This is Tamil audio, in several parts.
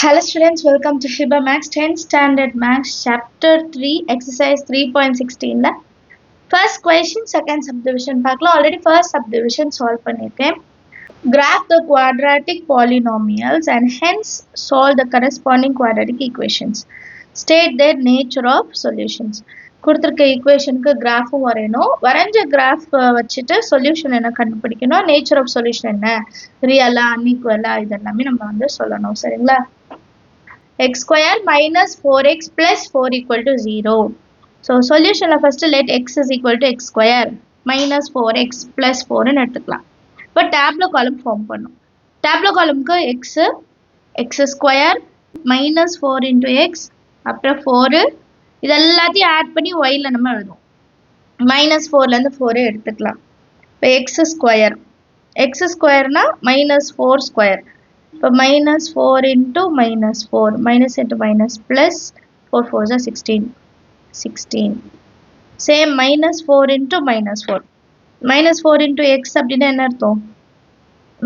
Hello students, welcome to Shiba Max 10th Standard Max Chapter 3 Exercise 3.16 la first question second subdivision பார்க்கலாம். Already first subdivision solve பண்ணிருக்கேன். Graph the quadratic polynomials and hence solve the corresponding quadratic equations. State their nature of solutions. கொடுத்திருக்க ஈக்குவேஷனுக்கு கிராஃபும் வரையணும். வரைஞ்ச கிராஃப் வச்சுட்டு சொல்யூஷன் என்ன கண்டுபிடிக்கணும், நேச்சர் ஆஃப் சொல்யூஷன் என்ன, ரியலா அன்இக்குவலா, இதெல்லாமே நம்ம வந்து சொல்லணும். சரிங்களா? x square minus 4x plus 4 equal to 0. So solution la first let x is equal to x square minus 4x plus 4 ன்னு எடுத்துக்கலாம். இப்போ tableau column form பண்ணும். tableau column க்கு x square minus 4 into x அப்புறம் 4 இதெல்லாத்தையும் ஆட் பண்ணி y ல நம்ம எழுதுவோம். minus 4ல இருந்து 4 எடுத்துக்கலாம். இப்போ x squareனா minus 4 square. இப்போ minus 4 into minus 4, minus into minus plus 4 4s are 16. Same minus 4 into minus 4. Minus 4 into x அப்படின்னா என்ன அர்த்தம்?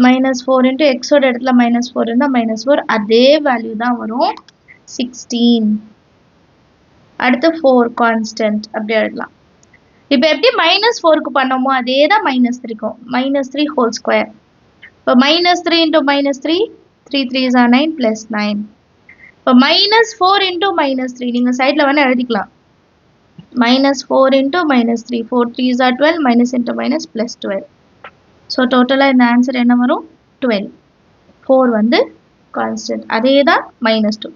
minus 4 into x ஓட இடத்துல minus 4 இருந்தா minus 4 அதே வேல்யூ தான் வரும் 16. அடுத்து 4 constant அப்படி எழுதலாம். இப்போ எப்படி minus 4க்கு பண்ணோமோ அதே தான் minus 3க்கும். minus 3 whole square. இப்போ minus 3 into minus 3, 3 3s are 9 plus 9. இப்போ minus 4 into minus 3 நீங்கள் சைடில் வேணால் எழுதிக்கலாம். minus 4 into minus 3, 4 3s are 12, minus into minus plus 12. So டோட்டலாக இந்த ஆன்சர் என்ன வரும்? 12. 4 வந்து கான்ஸ்டன்ட். அதே தான் minus 2.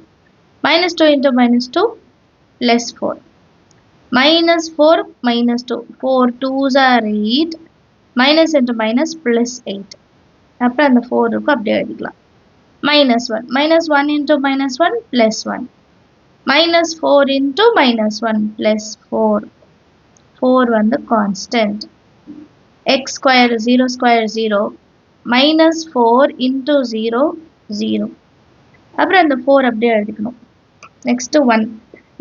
minus 2 into minus 2 plus 4. minus 4 minus 2, 4 2s are 8, minus into minus plus 8. அப்புறம் அந்த 4 இருக்கும் அப்படியே எழுதிக்கலாம். minus 1. minus 1 into minus 1 plus 1. minus 4 into minus 1 plus 4. 4 வந்து constant. x square 0 square 0. minus 4 into 0 0. அப்புறம் அந்த 4 அப்படியே எழுதிக்கணும். next 1.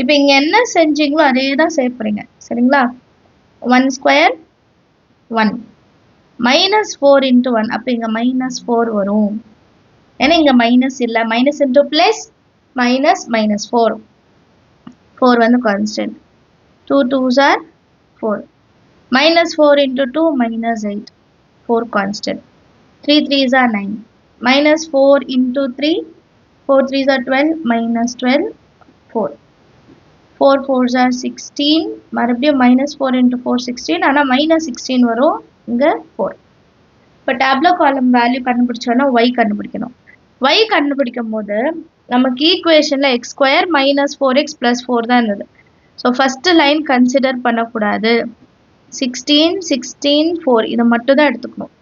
இப்போ இங்கே என்ன செஞ்சீங்களோ அதே தான் செய்ய போறீங்க. சரிங்களா? 1 square 1. minus 4 into 1. அப்போ இங்கே minus 4 வரும். ஏன்னா இங்கே மைனஸ் இல்லை. Minus into plus minus minus 4. 4 வந்து constant. 2 2s are 4. minus 4 into 2 minus 8. 4 constant. 3 3s are 9. minus 4 into 3, 4 3s are 12, minus 12, 4. 4 4s are 16. மறுபடியும் minus 4 into 4 16. ஆனால் minus 16 வரும் இங்கே 4. இப்போ டேப்லோ காலம் வேல்யூ கண்டுபிடிச்சோன்னா y கண்டுபிடிக்கணும். y கண்டுபிடிக்கும் போது நமக்கு ஈக்குவேஷனில் x square minus 4x plus 4 தான் இருந்தது. ஸோ ஃபஸ்ட்டு லைன் கன்சிடர் பண்ணக்கூடாது. 16 16 4 இதை மட்டும் தான் எடுத்துக்கணும்.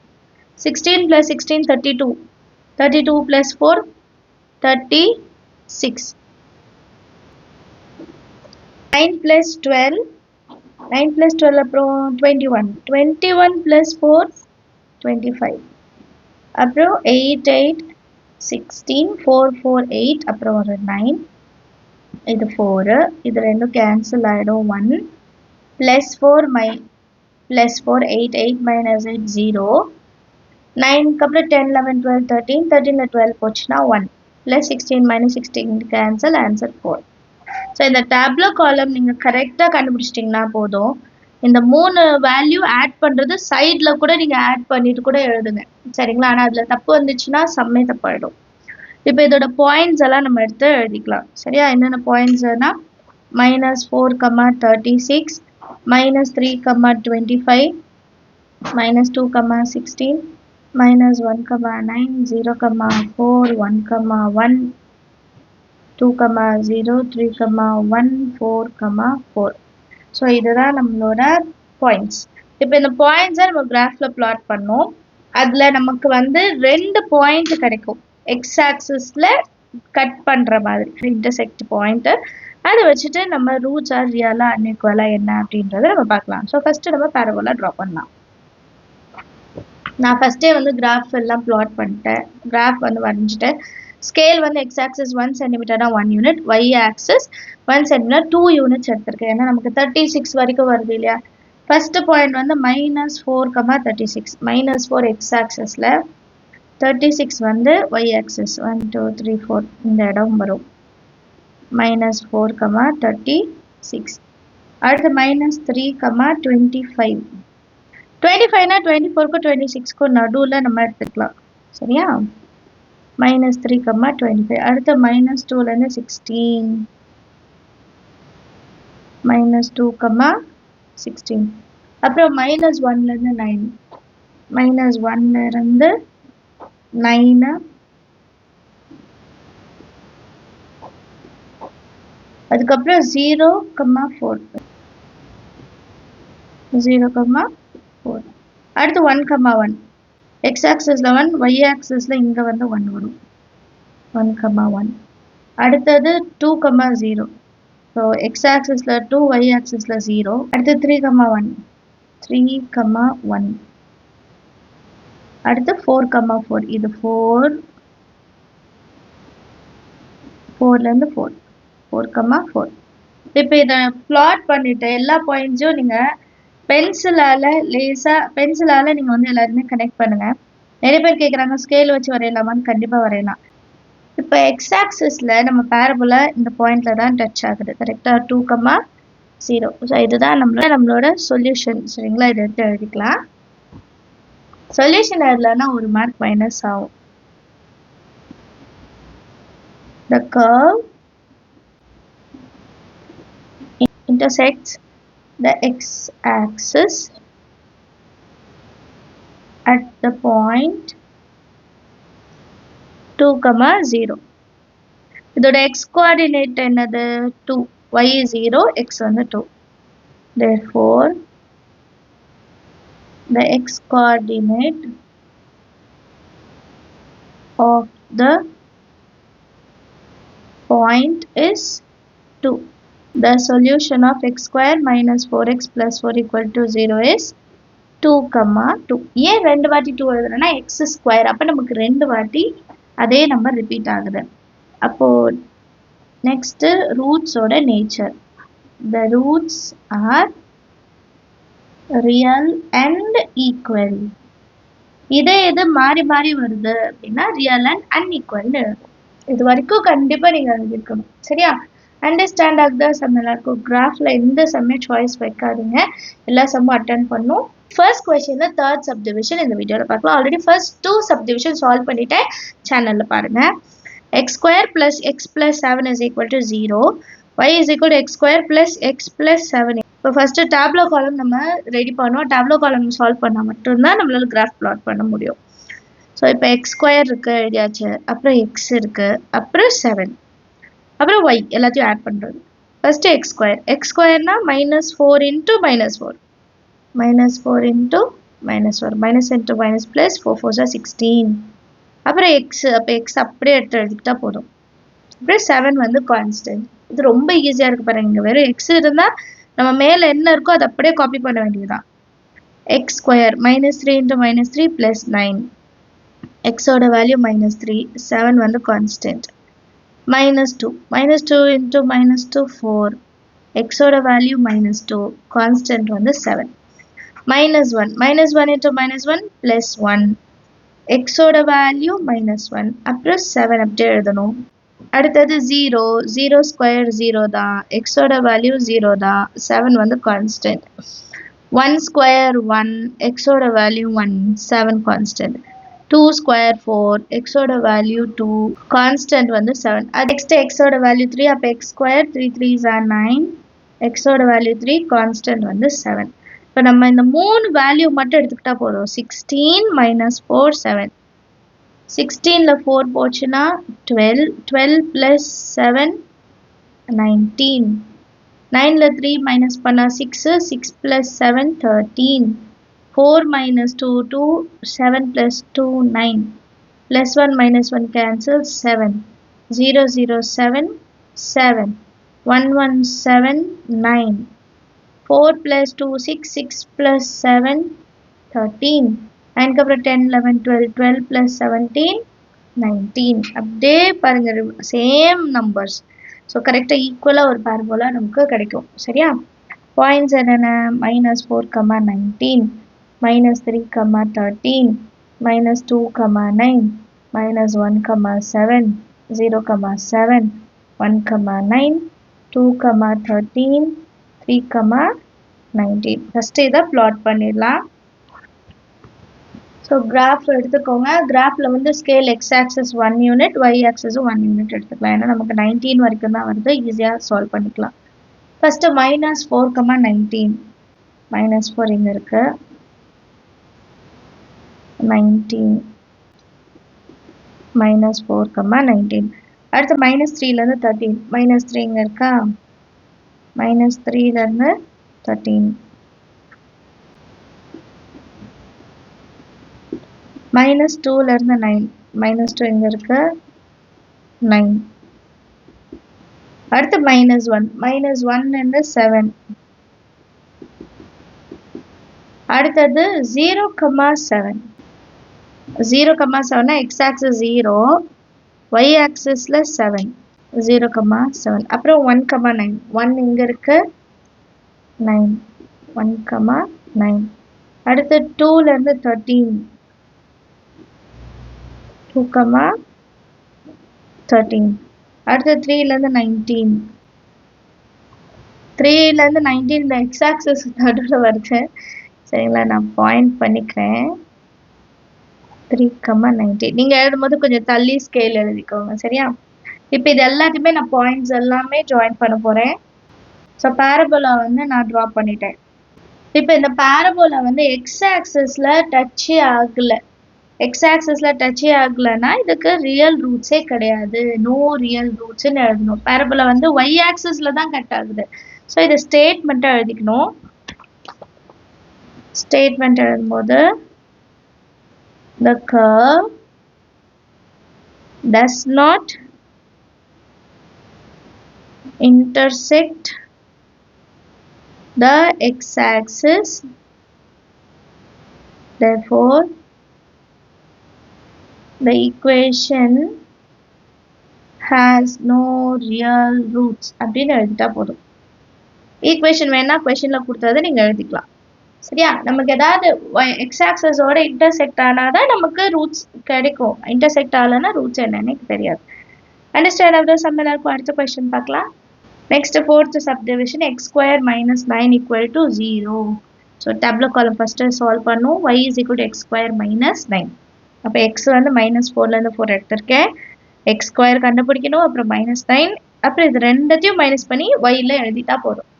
16 ப்ளஸ் 16 32. 32 ப்ளஸ் 4 36. 9 ப்ளஸ் 12. 9 ப்ளஸ் 12 அப்புறம் 21. 21 ப்ளஸ் 4 25. அப்புறம் 8 8 16 4 4 8 அப்புறம் ஒரு 9. இது 4. இது ரெண்டும் கேன்சல் ஆகிடும். 1 ப்ளஸ் 4 ப்ளஸ் 4 8 8 மைனஸ் 8 0. 9க்கு அப்புறம் 10 11 12 13. 13ல் 12 போச்சுன்னா 1 plus 16 minus 16 cancel. Answer 4. So இந்த டேப்லோ காலம் நீங்கள் கரெக்டாக கண்டுபிடிச்சிட்டிங்கன்னா போதும். இந்த 3 வேல்யூ ஆட் பண்ணுறது சைடில் கூட நீங்கள் ஆட் பண்ணிட்டு கூட எழுதுங்க. சரிங்களா? ஆனால் அதில் தப்பு வந்துச்சுன்னா சம்மே தப்பாயிடும். இப்போ இதோட பாயிண்ட்ஸ் எல்லாம் நம்ம எடுத்து எழுதிக்கலாம். சரியா? என்னென்ன பாயிண்ட்ஸ்னா minus 4, 36, minus 3, 25, minus 2, 16, minus 1, 9, 0, 4, 1, 1, 2, 0, 3, 1, 4, 4. So இதுதான் நம்மளோட பாயிண்ட்ஸ். இப்போ இந்த பாயிண்ட்ஸை நம்ம கிராஃபில் பிளாட் பண்ணோம். அதில் நமக்கு வந்து 2 பாயிண்ட் கிடைக்கும். எக்ஸ் ஆக்சிஸில் கட் பண்ணுற மாதிரி இன்டர்செக்ட் பாயிண்ட்டு. அதை வச்சுட்டு நம்ம ரூட்ஸ் ஆர் ரியலா அன்இக்குவலா என்ன அப்படின்றத நம்ம பார்க்கலாம். ஸோ ஃபஸ்ட்டு நம்ம பேரபோலா ட்ரா பண்ணலாம். நான் ஃபஸ்ட்டே வந்து கிராஃப் எல்லாம் பிளாட் பண்ணிட்டேன். கிராஃப் வந்து வரைஞ்சிட்டேன். ஸ்கேல் வந்து எக்ஸ் ஆக்சிஸ் 1 சென்டிமீட்டர்னா 1 unit, Y axis 1 centimetre 2 units எடுத்திருக்கேன். ஏன்னா நமக்கு 36 வரைக்கும் வருது இல்லையா? ஃபர்ஸ்ட் பாயிண்ட் வந்து -4, 36. -4 எக்ஸ் ஆக்சிஸில் 36 வந்து y axis 1 2 3 4 இந்த இடம் வரும் minus 4 36 அடுத்து minus 3 25 25 னா 24 க்கு 26 க்கு நடுவுல நம்ம எடுத்துக்கலாம் சரியா minus 3 25 அடுத்து minus 2 ல இருந்து 16 minus 2 16 அப்புறம் minus 1 ல இருந்து 9 minus 1 ல இருந்து 9 அதுக்கப்புறம் 0 4 0 4 அடுத்து 1 1 x axis ல 1 y axis ல இங்க வந்து 1 வரும் 1 1 அடுத்தது 2 0 so x axis ல 2 y axis ல 0 அடுத்து 3 1 3 1 அடுத்து 4 4 இது 4 4 ல இருந்து 4 4 4 இப்போ இத plot பண்ணிட்டு எல்லா பாயிண்ட்ஸையும் நீங்க பென்சிலால நீங்க வந்து எல்லாரும் கனெக்ட் பண்ணுங்க நிறைய பேர் கேக்குறாங்க ஸ்கேல் வச்சு வரையலாமான்னு கண்டிப்பா வரையலாம் இப்போ x axisல நம்ம parabola இந்த பாயிண்ட்ல தான் டச் ஆகுது கரெக்ட்டா 2 0 சோ இதுதான் நம்மளோட சொல்யூஷன் சரிங்களா இத எடுத்து எழுதிக்கலாம் சொல்யூஷன் எழுதலனா ஒரு மார்க் மைனஸ் ஆகும் the curve intersects the x-axis at the point 2, 0. இதோட x coordinate என்னது 2, y is 0, x வந்து 2. Therefore, the x coordinate of the point is 2. The solution of x square minus 4x plus 4 equal to 0 is 2, 2. ஏன் ரெண்டு வாட்டி 2 எழுதுறேன்னா x square அப்ப நமக்கு ரெண்டு வாட்டி அதே நம்பர் ரிப்பீட் ஆகுது அப்போ next roots ஓட nature the roots are real and equal இதே இது மாறி மாறி வருது அப்படின்னா real and unequal இது வரைக்கும் கண்டிப்பா நீங்க எழுதிருக்கணும் சரியா அண்டர்ஸ்டாண்ட் ஆகுதா சம் எல்லாருக்கும் கிராஃப்ல எந்த சம்மே சாய்ஸ் வைக்காதீங்க எல்லா சம்மும் அட்டெண்ட் பண்ணும் ஃபர்ஸ்ட் क्वेश्चनல தேர்ட் சப்டிவிஷன் இந்த வீடியோல பார்க்கலாம் ஆல்ரெடி ஃபர்ஸ்ட் 2 சப்டிவிஷன் சால்வ் பண்ணிட்டேன் சேனல்ல பாருங்க x square plus x plus 7 is equal to 0 y is equal to x square plus x plus 7 இப்போ ஃபர்ஸ்ட் டேப்லோ காலம் நம்ம ரெடி பண்ணோம் டேப்லோ காலம் சால்வ் பண்ணா மட்டும் தான் நம்மளால கிராஃப் பிளாட் பண்ண முடியும் சோ இப்போ x ஸ்கொயர் இருக்கு எழுதியாச்சு அப்புறம் x இருக்கு அப்புறம் 7 அப்புறம் y எல்லாத்தையும் ஆட் பண்றது first x ஸ்கொயர்னா -4 into -4 -4 into -4 minus into minus plus 4 4 are 16 அப்புறம் x அப்ப x அப்படியே எடுத்து எழுதிட்டா போதும் அப்புறம் 7 வந்து கான்ஸ்டன்ட் இது ரொம்ப ஈஸியா இருக்கு பாருங்க இங்க வெறும் x இருந்தா நம்ம மேல என்ன இருக்கோ அத அப்படியே காப்பி பண்ண வேண்டியதுதான் x square -3 into -3 plus 9 x ஓட வேல்யூ -3 7 வந்து கான்ஸ்டன்ட் -2 into -2 4 x ஓட வேல்யூ -2 கான்ஸ்டன்ட் வந்து 7 -1 into -1 plus 1 x ஓட வேல்யூ -1 அப்புறம் 7 அப்படியே எழுதணும் அடுத்தது 0 ஸ்கொயர் 0 தான் x ஓட வேல்யூ 0 தான் 7 வந்து கான்ஸ்டன்ட் 1 ஸ்கொயர் 1 x ஓட வேல்யூ 1 7 கான்ஸ்டன்ட் 2 ஸ்கொயர் 4 x ஓட வேல்யூ 2 கான்ஸ்டன்ட் வந்து 7 நெக்ஸ்ட் x ஓட வேல்யூ 3 அப்ப x square 3 3s are 9 x ஓட வேல்யூ 3 கான்ஸ்டன்ட் வந்து 7 இப்போ நம்ம இந்த மூணு வேல்யூ மட்டும் எடுத்துக்கிட்டா போதும் 16 4 7 16 ல 4 போச்சுனா 12 plus 7 19 9 ல 3 மைனஸ் பண்ணா 6 plus 7 13 4 minus 2 2 7 plus 2 9 plus 1 minus 1 cancels 7 0 0 7 7 1 1 7 9 4 plus 2 6 6 plus 7 13 9 அப்புறம் 10 11 12 12 plus 17 19 அப்படியே பாருங்க சேம் நம்பர்ஸ் ஸோ கரெக்டாக ஈக்குவலாக ஒரு பேரபோலா நமக்கு கிடைக்கும் சரியா பாயிண்ட்ஸ் என்னென்ன -4 19 -3 13 minus 2 comma 9 minus 1 comma 7 0 comma 7 1 comma 9 2 comma 13 3 comma 19 first இதை plot பண்ணிடலாம். ஸோ கிராஃப் எடுத்துக்கோங்க. கிராஃபில் வந்து scale X axis 1 unit Y ஆக்சஸும் 1 யூனிட் எடுத்துக்கலாம். ஏன்னா நமக்கு 19 வரைக்கும் தான் வருது, ஈஸியாக சால்வ் பண்ணிக்கலாம். ஃபஸ்ட்டு minus 4 comma 19 minus 4 இங்கே இருக்கு 19 minus 4 comma 19 அடுத்து minus 3லேருந்து 13 minus 3 இங்கே இருக்கா minus 3லேருந்து 13 minus 2லேருந்து 9 minus 2 இங்கே இருக்கு 9 அடுத்து minus 1லேருந்து 7 அடுத்தது 0 comma 7 0 comma 7 x axis 0 y axis 7 0 comma 7 அப்புறம் 1 comma 9 1 இங்க இருக்கு 9 1 comma 9 அடுத்து 2லேருந்து 13 2 comma 13 அடுத்து 3லேருந்து 19 3லேருந்து 19 இந்த x axis நடுவில் வருது சரிங்களா, நான் பாயிண்ட் பண்ணிக்கிறேன் 3 comma 19 நீங்கள் எழுதும்போது கொஞ்சம் தள்ளி ஸ்கேல் எழுதிக்கோங்க சரியா. இப்போ இது எல்லாத்தையுமே நான் பாயிண்ட்ஸ் எல்லாமே ஜாயின் பண்ண போகிறேன். ஸோ பேரபோலா வந்து நான் ட்ரா பண்ணிட்டேன். இப்போ இந்த பேரபோலா வந்து எக்ஸ் ஆக்சஸில் டச்சே ஆகலை, எக்ஸ் ஆக்சஸில் டச்சே ஆகலைன்னா இதுக்கு ரியல் ரூட்ஸே கிடையாது, நோ ரியல் ரூட்ஸ்ன்னு எழுதணும். பேரபோலா வந்து ஒய் ஆக்சஸில் தான் கட் ஆகுது. ஸோ இதை ஸ்டேட்மெண்ட்டாக எழுதிக்கணும். ஸ்டேட்மெண்ட் எழுதும்போது the curve does not intersect the x-axis, therefore the equation has no real roots அப்படின்னு எழுதிட்டா போதும். ஈக்குவேஷன் வேணா கொஸ்டின்ல கொடுத்ததை நீங்க எழுதிக்கலாம் சரியா. நமக்கு ஏதாவது எக்ஸ் ஆக்சஸோட இன்டர்செக்ட் ஆனாதான் நமக்கு ரூட்ஸ் கிடைக்கும், இன்டர்செக்ட் ஆகலைன்னா ரூட்ஸ் என்னன்னு தெரியாது. அண்டர்ஸ்டாண்ட் ஆஃப் த சம் எல்லாருக்கும் அடுத்த கொஸ்டின் பார்க்கலாம். Next fourth subdivision X square minus 9 equal to 0. So tabular column first solve பண்ணும். Y is equal to X square minus 9. அப்போ எக்ஸ் வந்து minus 4லேருந்து 4 எடுத்திருக்கேன். எக்ஸ் ஸ்கொயர் கண்டுபிடிக்கணும், அப்புறம் -9, அப்புறம் இது ரெண்டத்தையும் மைனஸ் பண்ணி ஒய்ல எழுதிட்டா போதும்.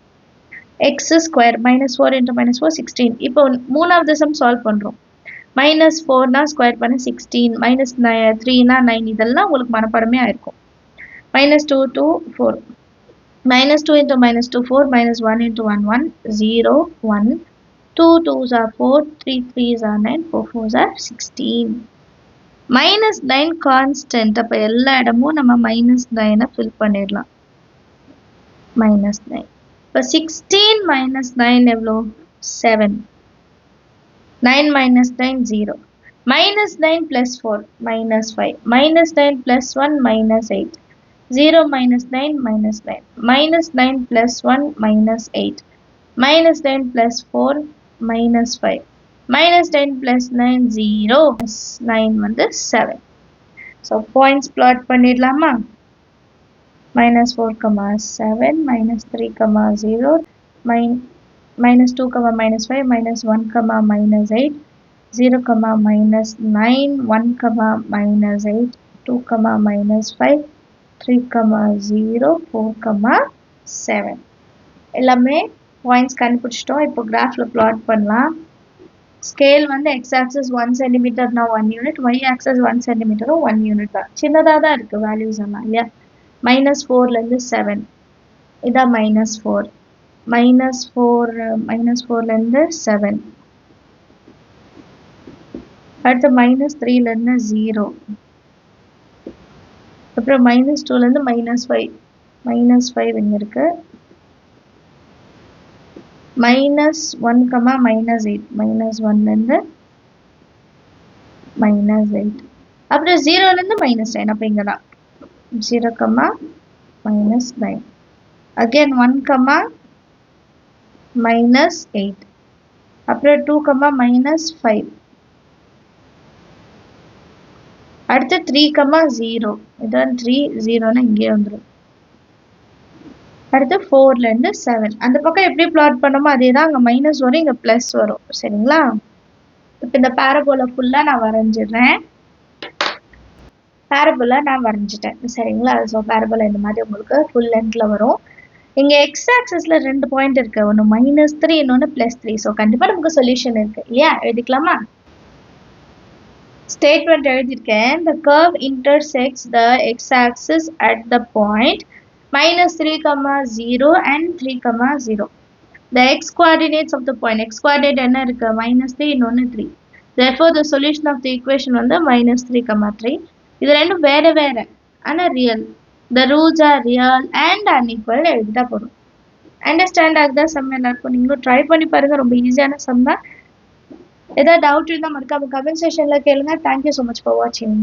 x square minus 4 into minus 4 16. இப்போ மூணாவது சம் சால்வ் பண்றோம். minus 4 னா ஸ்கொயர் பண்ண 16, minus 3 னா 9, இதெல்லாம் உங்களுக்கு மனப்பாடமே ஆயிருக்கும். minus 2 to 4, minus 2 into minus 2 4, minus 1 into 1 1 0 1 2 2s are 4 3 3s are 9 4 4s are 16. minus 9 constant, அப்ப எல்லா இடமும் நம்ம minus 9 fill பண்ணிடலாம். minus 9. இப்போ 16 minus 9 எவ்வளோ 7. 9 minus 9 0. minus 9 plus 4 minus 5. minus 9 plus 1 minus 8. 0 minus 9 minus 9. minus 9 plus 1 minus 8. minus 9 plus 4 minus 5. minus 10 plus 9 0. 9 வந்து 7. ஸோ பாயிண்ட்ஸ் பிளாட் பண்ணிடலாமா. minus 4 comma 7 minus 3 comma 0 minus 2 comma minus 5 minus 1 comma minus 8 0 comma minus 9 1 comma minus 8 2 comma minus 5 3 comma 0 4 comma 7 எல்லாமே பாயிண்ட்ஸ் கண்டுபிடிச்சிட்டோம். இப்போ கிராஃபில் பிளாட் பண்ணலாம். ஸ்கேல் வந்து எக்ஸ் ஆக்சஸ் 1 சென்டிமீட்டர்னா 1 யூனிட், ஒய் ஆக்சஸ் 1 சென்டிமீட்டரும் 1 யூனிட் தான். சின்னதாக தான் இருக்குது வேல்யூஸ் எல்லாம் இல்லையா. minus 4லேருந்து 7, இதான் minus 4, minus 4லேருந்து 7, அடுத்து minus 3லேருந்து 0, அப்புறம் minus 2லேருந்து minus 5, minus 5 இங்கே இருக்கு, minus 1 comma minus 8, minus 1லேருந்து minus 8, அப்புறம் 0லேருந்து minus 10, அப்போ இங்கே தான் 0 comma minus 9, again 1 comma minus 8, அப்புறம் 2 comma minus 5, 3,0 இதான் 3 0ன்னு இங்கே வந்துடும். அடுத்து 4லேருந்து 7 அந்த பக்கம் எப்படி பிளாட் பண்ணோமோ அதே தான், அங்கே மைனஸ் வரும், இங்கே ப்ளஸ் வரும். சரிங்களா? இப்போ இந்த பேரபோலை ஃபுல்லாக நான் வரைஞ்சிடுறேன். பேரபோலை நான் வரைஞ்சிட்டேன். சரிங்களா? ஸோ பேரபோலை இந்த மாதிரி உங்களுக்கு ஃபுல் லென்த்தில் வரும். இங்கே எக்ஸ் ஆக்சஸில் 2 பாயிண்ட் இருக்குது, ஒன்று -3 இன்னொன்று +3. ஸோ கண்டிப்பாக நமக்கு சொல்யூஷன் இருக்குது இல்லையா? எழுதிக்கலாமா? ஸ்டேட்மெண்ட் எழுதியிருக்கேன். The curve intersects the x-axis at the point -3, 0 and 3, 0. The x-coordinates of the point, x-coordinate என்ன இருக்கு? -3 இன்னொன்று 3. Therefore, the solution of the equation வந்து -3, 3. இது ரெண்டும் வேறு வேறு ஆனால் real. The roots are real and unequal எழுதிட்டா போதும். அண்டர்ஸ்டாண்ட் ஆகுதா சம் எல்லாருக்கும்? நீங்களும் ட்ரை பண்ணி பாருங்கள், ரொம்ப ஈஸியான சம் தான். ஏதாவது டவுட் இருந்தால் மறக்காம கமெண்ட் செக்ஷனில் கேளுங்க. தேங்க்யூ ஸோ மச் ஃபார் வாட்சிங்.